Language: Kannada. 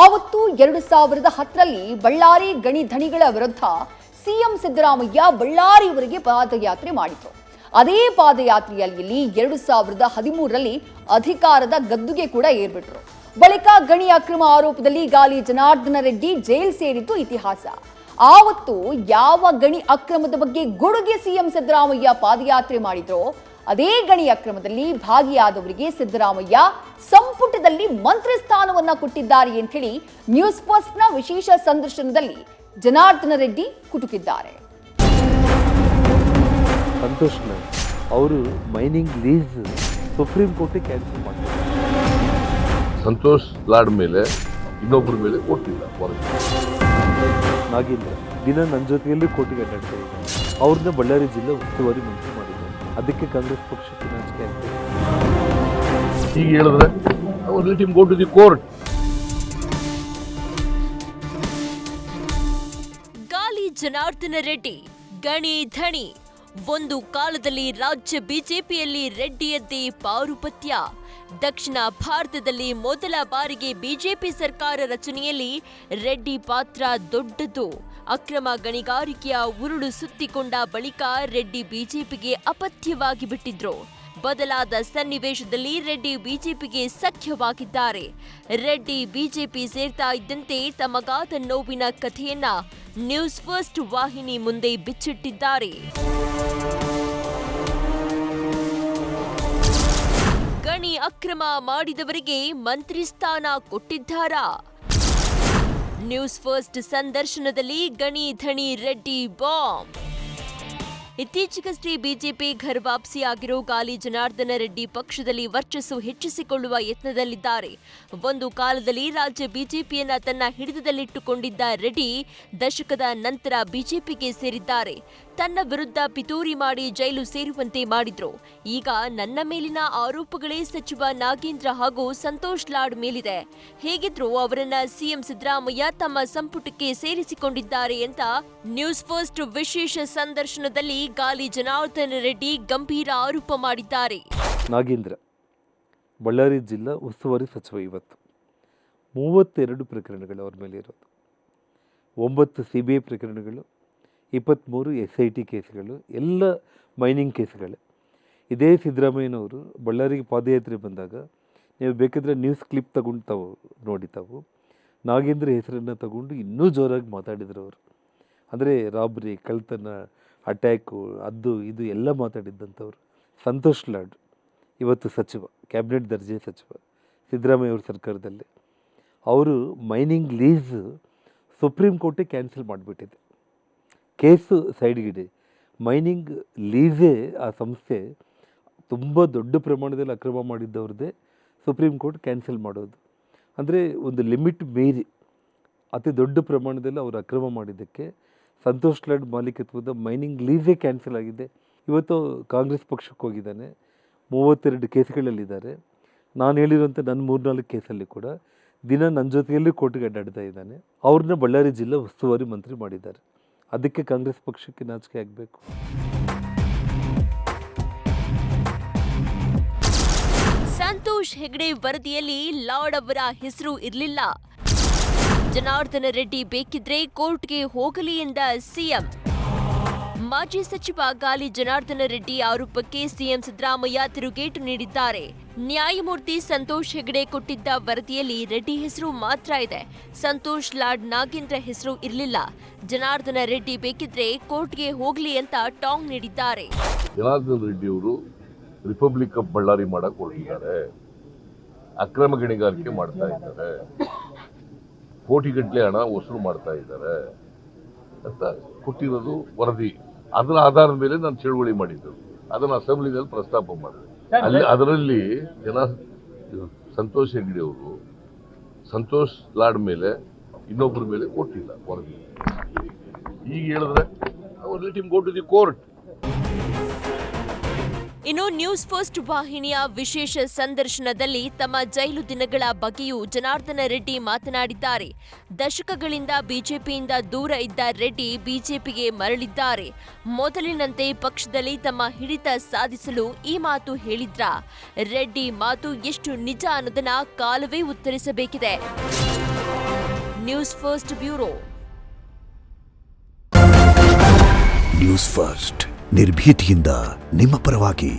ಆವತ್ತು 2010ರಲ್ಲಿ ಬಳ್ಳಾರಿ ಗಣಿ ಧಣಿಗಳ ವಿರುದ್ಧ ಸಿಎಂ ಸಿದ್ದರಾಮಯ್ಯ ಬಳ್ಳಾರಿಯವರೆಗೆ ಪಾದಯಾತ್ರೆ ಮಾಡಿದ್ರು. ಅದೇ ಪಾದಯಾತ್ರೆಯಲ್ಲಿ 2013ರಲ್ಲಿ ಅಧಿಕಾರದ ಗದ್ದುಗೆ ಕೂಡ ಏರ್ಬಿಟ್ರು. ಬಳಿಕ ಗಣಿ ಅಕ್ರಮ ಆರೋಪದಲ್ಲಿ ಗಾಲಿ ಜನಾರ್ದನ ರೆಡ್ಡಿ ಜೈಲ್ ಸೇರಿದ್ದು ಇತಿಹಾಸ. ಆವತ್ತು ಯಾವ ಗಣಿ ಅಕ್ರಮದ ಬಗ್ಗೆ ಗುಡುಗೆ ಸಿಎಂ ಸಿದ್ದರಾಮಯ್ಯ ಪಾದಯಾತ್ರೆ ಮಾಡಿದ್ರು, ಅದೇ ಗಣಿ ಅಕ್ರಮದಲ್ಲಿ ಭಾಗಿಯಾದವರಿಗೆ ಸಿದ್ದರಾಮಯ್ಯ ಸಂಪುಟದಲ್ಲಿ ಮಂತ್ರಿ ಸ್ಥಾನವನ್ನ ಕೊಟ್ಟಿದ್ದಾರೆ ಅಂತ ಹೇಳಿ ನ್ಯೂಸ್ ಫಸ್ಟ್ ನ ವಿಶೇಷ ಸಂದರ್ಶನದಲ್ಲಿ ಜನಾರ್ದನ ರೆಡ್ಡಿ ಕುಟುಕಿದ್ದಾರೆ. ಸಂತೋಷ್ ಅವರು mining lease supreme court cancel ಮಾಡಿದ್ದಾರೆ. ಸಂತೋಷ್ ಲಾಡ್ ಮೇಲೆ ಇನ್ನೊಬ್ಬರ ಮೇಲೆ ಕೊಟ್ಟಿಲ್ಲ. ನಾಗಿಲ್ಲ ದಿನ ನನ್ನ ಜೊತೆಯಲ್ಲಿ ಕೋರ್ಟಿಗೆ ಅಡ್ಡಾಡ್ತಾ ಇದ್ದಾರೆ. ಅವ್ರನ್ನ ಬಳ್ಳಾರಿ ಜಿಲ್ಲಾ ಉಸ್ತುವಾರಿ ಮಂತ್ರಿ ಮಾಡಿದ್ದಾರೆ. ಅದಕ್ಕೆ ಕಾಂಗ್ರೆಸ್ ಪಕ್ಷಕ್ಕೆ ನಾಚಿಕೆ ಆಗ್ತದೆ. ಹೀಗೆ ಹೇಳಿದ್ರೆ let him go to the court. Gali Janardhana Reddy ಗಣಿ ಧಣಿ. ಒಂದು ಕಾಲದಲ್ಲಿ ರಾಜ್ಯ ಬಿಜೆಪಿಯಲ್ಲಿ ರೆಡ್ಡಿಯದ್ದೇ ಪಾರುಪತ್ಯ. ದಕ್ಷಿಣ ಭಾರತದಲ್ಲಿ ಮೊದಲ ಬಾರಿಗೆ ಬಿಜೆಪಿ ಸರ್ಕಾರ ರಚನೆಯಲ್ಲಿ ರೆಡ್ಡಿ ಪಾತ್ರ ದೊಡ್ಡದು. ಅಕ್ರಮ ಗಣಿಗಾರಿಕೆಯ ಉರುಳು ಸುತ್ತಿಕೊಂಡ ಬಳಿಕ ರೆಡ್ಡಿ ಬಿಜೆಪಿಗೆ ಅಪಥ್ಯವಾಗಿ ಬಿಟ್ಟಿದ್ರು. ಬದಲಾದ ಸನ್ನಿವೇಶದಲ್ಲಿ ರೆಡ್ಡಿ ಬಿಜೆಪಿಗೆ ಸಖ್ಯವಾಗಿದ್ದಾರೆ. ರೆಡ್ಡಿ ಬಿಜೆಪಿ ಸೇರ್ತಾ ಇದ್ದಂತೆ ತಮಗಾದ ನೋವಿನ ಕಥೆಯನ್ನ ನ್ಯೂಸ್ ಫಸ್ಟ್ ವಾಹಿನಿ ಮುಂದೆ ಬಿಚ್ಚಿಟ್ಟಿದ್ದಾರೆ. ಗಣಿ ಅಕ್ರಮ ಮಾಡಿದವರಿಗೆ ಮಂತ್ರಿ ಸ್ಥಾನ ಕೊಟ್ಟಿದ್ದಾರಾ? ನ್ಯೂಸ್ ಫಸ್ಟ್ ಸಂದರ್ಶನದಲ್ಲಿ ಗಣಿ ಧಣಿ ರೆಡ್ಡಿ ಬಾಂಬ್. ಇತ್ತೀಚೆಗಷ್ಟೇ ಬಿಜೆಪಿ ಘರ್ವಾಪ್ಸಿಯಾಗಿರೋ ಗಾಲಿ ಜನಾರ್ದನ ರೆಡ್ಡಿ ಪಕ್ಷದಲ್ಲಿ ವರ್ಚಸ್ಸು ಹೆಚ್ಚಿಸಿಕೊಳ್ಳುವ ಯತ್ನದಲ್ಲಿದ್ದಾರೆ. ಒಂದು ಕಾಲದಲ್ಲಿ ರಾಜ್ಯ ಬಿಜೆಪಿಯನ್ನ ತನ್ನ ಹಿಡಿತದಲ್ಲಿಟ್ಟುಕೊಂಡಿದ್ದ ರೆಡ್ಡಿ ದಶಕದ ನಂತರ ಬಿಜೆಪಿಗೆ ಸೇರಿದ್ದಾರೆ. ತನ್ನ ವಿರುದ್ಧ ಪಿತೂರಿ ಮಾಡಿ ಜೈಲು ಸೇರುವಂತೆ ಮಾಡಿದ್ರು. ಈಗ ನನ್ನ ಮೇಲಿನ ಆರೋಪಗಳೇ ಸಚಿವ ನಾಗೇಂದ್ರ ಹಾಗೂ ಸಂತೋಷ್ ಲಾಡ್ ಮೇಲಿದೆ. ಹೇಗಿದ್ರು ಅವರನ್ನ ಸಿಎಂ ಸಿದ್ದರಾಮಯ್ಯ ತಮ್ಮ ಸಂಪುಟಕ್ಕೆ ಸೇರಿಸಿಕೊಂಡಿದ್ದಾರೆ ಅಂತ ನ್ಯೂಸ್ ಫಸ್ಟ್ ವಿಶೇಷ ಸಂದರ್ಶನದಲ್ಲಿ ಗಾಲಿ ಜನಾರ್ದನ ರೆಡ್ಡಿ ಗಂಭೀರ ಆರೋಪ ಮಾಡಿದ್ದಾರೆ. ನಾಗೇಂದ್ರ ಬಳ್ಳಾರಿ ಜಿಲ್ಲಾ ಉಸ್ತುವಾರಿ ಸಚಿವ. ಇವತ್ತು 32 ಪ್ರಕರಣಗಳು ಅವ್ರ ಮೇಲೆ ಇರೋದು. 9 CBI ಪ್ರಕರಣಗಳು, 23 SIT ಕೇಸ್ಗಳು, ಎಲ್ಲ ಮೈನಿಂಗ್ ಕೇಸ್ಗಳೇ. ಇದೇ ಸಿದ್ದರಾಮಯ್ಯನವರು ಬಳ್ಳಾರಿಗೆ ಪಾದಯಾತ್ರೆ ಬಂದಾಗ ನೀವು ಬೇಕಾದರೆ ನ್ಯೂಸ್ ಕ್ಲಿಪ್ ತಗೊಂಡು ನೋಡಿ ನಾಗೇಂದ್ರ ಹೆಸರನ್ನು ತಗೊಂಡು ಇನ್ನೂ ಜೋರಾಗಿ ಮಾತಾಡಿದ್ರು ಅವರು. ಅಂದರೆ ರಾಬ್ರಿ, ಕಳ್ತನ, ಅಟ್ಯಾಕು, ಅದು ಇದು ಎಲ್ಲ ಮಾತಾಡಿದ್ದಂಥವ್ರು. ಸಂತೋಷ್ ಲಾಡ್ ಇವತ್ತು ಸಚಿವ, ಕ್ಯಾಬಿನೆಟ್ ದರ್ಜೆ ಸಚಿವ ಸಿದ್ದರಾಮಯ್ಯ ಅವ್ರ ಸರ್ಕಾರದಲ್ಲಿ. ಅವರು ಮೈನಿಂಗ್ ಲೀಸ್ ಸುಪ್ರೀಂ ಕೋರ್ಟೇ ಕ್ಯಾನ್ಸಲ್ ಮಾಡಿಬಿಟ್ಟಿದೆ. ಕೇಸು ಸೈಡ್ಗಿದೆ. ಮೈನಿಂಗ್ ಲೀಸೇ ಆ ಸಂಸ್ಥೆ ತುಂಬ ದೊಡ್ಡ ಪ್ರಮಾಣದಲ್ಲಿ ಅಕ್ರಮ ಮಾಡಿದ್ದವ್ರದ್ದೇ ಸುಪ್ರೀಂ ಕೋರ್ಟ್ ಕ್ಯಾನ್ಸಲ್ ಮಾಡೋದು. ಅಂದರೆ ಒಂದು ಲಿಮಿಟ್ ಮೀರಿ ಅತಿ ದೊಡ್ಡ ಪ್ರಮಾಣದಲ್ಲಿ ಅವರು ಅಕ್ರಮ ಮಾಡಿದ್ದಕ್ಕೆ ಸಂತೋಷ್ ಲಾಡ್ ಮಾಲೀಕತ್ವದ ಮೈನಿಂಗ್ ಲೀಸೇ ಕ್ಯಾನ್ಸಲ್ ಆಗಿದೆ. ಇವತ್ತು ಕಾಂಗ್ರೆಸ್ ಪಕ್ಷಕ್ಕೆ ಹೋಗಿದ್ದಾನೆ. 32 ಕೇಸ್ಗಳಲ್ಲಿದ್ದಾರೆ. ನಾನು ಹೇಳಿರುವಂಥ ನನ್ನ 3-4 ಕೇಸಲ್ಲಿ ಕೂಡ ದಿನ ನನ್ನ ಜೊತೆಯಲ್ಲಿ ಕೋರ್ಟಿಗೆ ಅಡ್ಡಾಡ್ತಾ ಇದ್ದಾನೆ. ಅವ್ರನ್ನ ಬಳ್ಳಾರಿ ಜಿಲ್ಲಾ ಉಸ್ತುವಾರಿ ಮಂತ್ರಿ ಮಾಡಿದ್ದಾರೆ. ಅದಕ್ಕೆ ಕಾಂಗ್ರೆಸ್ ಪಕ್ಷಕ್ಕೆ ನಾಚಿಕೆ ಆಗಬೇಕು. ಸಂತೋಷ್ ಹೆಗ್ಡೆ ವರದಿಯಲ್ಲಿ ಲಾಡ್ ಅವರ ಹೆಸರು ಇರಲಿಲ್ಲ. ಜನಾರ್ದನ ರೆಡ್ಡಿ ಬೇಕಿದ್ರೆ ಕೋರ್ಟ್ಗೆ ಹೋಗಲಿ ಎಂದ ಸಿಎಂ. ಮಾಜಿ ಸಚಿವ ಗಾಲಿ ಜನಾರ್ದನ ರೆಡ್ಡಿ ಆರೋಪಕ್ಕೆ ಸಿಎಂ ಸಿದ್ದರಾಮಯ್ಯ ತಿರುಗೇಟು ನೀಡಿದ್ದಾರೆ. ನ್ಯಾಯಮೂರ್ತಿ ಸಂತೋಷ್ ಹೆಗ್ಡೆ ಕೊಟ್ಟಿದ್ದ ವರದಿಯಲ್ಲಿ ರೆಡ್ಡಿ ಹೆಸರು ಮಾತ್ರ ಇದೆ. ಸಂತೋಷ್ ಲಾಡ್, ನಾಗೇಂದ್ರ ಹೆಸರು ಇರಲಿಲ್ಲ. ಜನಾರ್ದನ ರೆಡ್ಡಿ ಬೇಕಿದ್ರೆ ಕೋರ್ಟ್ಗೆ ಹೋಗ್ಲಿ ಅಂತ ಟಾಂಗ್ ನೀಡಿದ್ದಾರೆ. ಜನಾರ್ದನ ರೆಡ್ಡಿ ಅವರು ರಿಪಬ್ಲಿಕ್ ಆಫ್ ಬಳ್ಳಾರಿ ಮಾಡಕ್ ಹೊರಟಿದ್ದಾರೆ. ಅಕ್ರಮ ಗಣಿಗಾರಿಕೆ ಮಾಡ್ತಾ ಇದ್ದಾರೆ. ಕೋಟಿಗಟ್ಟಲೆ ಹಣ ವಸೂಲು ಮಾಡ್ತಾ ಇದ್ದಾರೆ ಅಂತ ಕೊಟ್ಟಿರೋದು ವರದಿ. ಅದರ ಆಧಾರದ ಮೇಲೆ ನಾನು ಚಳುವಳಿ ಮಾಡಿದ್ದು. ಅದನ್ನು ಅಸೆಂಬ್ಲಿನಲ್ಲಿ ಪ್ರಸ್ತಾಪ ಮಾಡಿದೆ. ಅದರಲ್ಲಿ ಸಂತೋಷ್ ಹೆಗ್ಡೆ ಅವರು ಸಂತೋಷ್ ಲಾಡ್ ಮೇಲೆ ಇನ್ನೊಬ್ಬರ ಮೇಲೆ ಕೊಟ್ಟಿಲ್ಲ ವರದಿ. ಹೀಗೆ ಹೇಳಿದ್ರೆ let him go to the court. ಇನ್ನು ನ್ಯೂಸ್ ಫಸ್ಟ್ ವಾಹಿನಿಯ ವಿಶೇಷ ಸಂದರ್ಶನದಲ್ಲಿ ತಮ್ಮ ಜೈಲು ದಿನಗಳ ಬಗ್ಗೆಯೂ ಜನಾರ್ದನ ರೆಡ್ಡಿ ಮಾತನಾಡಿದ್ದಾರೆ. ದಶಕಗಳಿಂದ ಬಿಜೆಪಿಯಿಂದ ದೂರ ಇದ್ದ ರೆಡ್ಡಿ ಬಿಜೆಪಿಗೆ ಮರಳಿದ್ದಾರೆ. ಮೊದಲಿನಂತೆ ಪಕ್ಷದಲ್ಲಿ ತಮ್ಮ ಹಿಡಿತ ಸಾಧಿಸಲು ಈ ಮಾತು ಹೇಳಿದ್ರಾ? ರೆಡ್ಡಿ ಮಾತು ಎಷ್ಟು ನಿಜ ಅನ್ನೋದನ್ನ ಕಾಲವೇ ಉತ್ತರಿಸಬೇಕಿದೆ. News first bureau. News first ನಿರ್ಭೀತಿಯಿಂದ ನಿಮ್ಮ ಪರವಾಗಿ.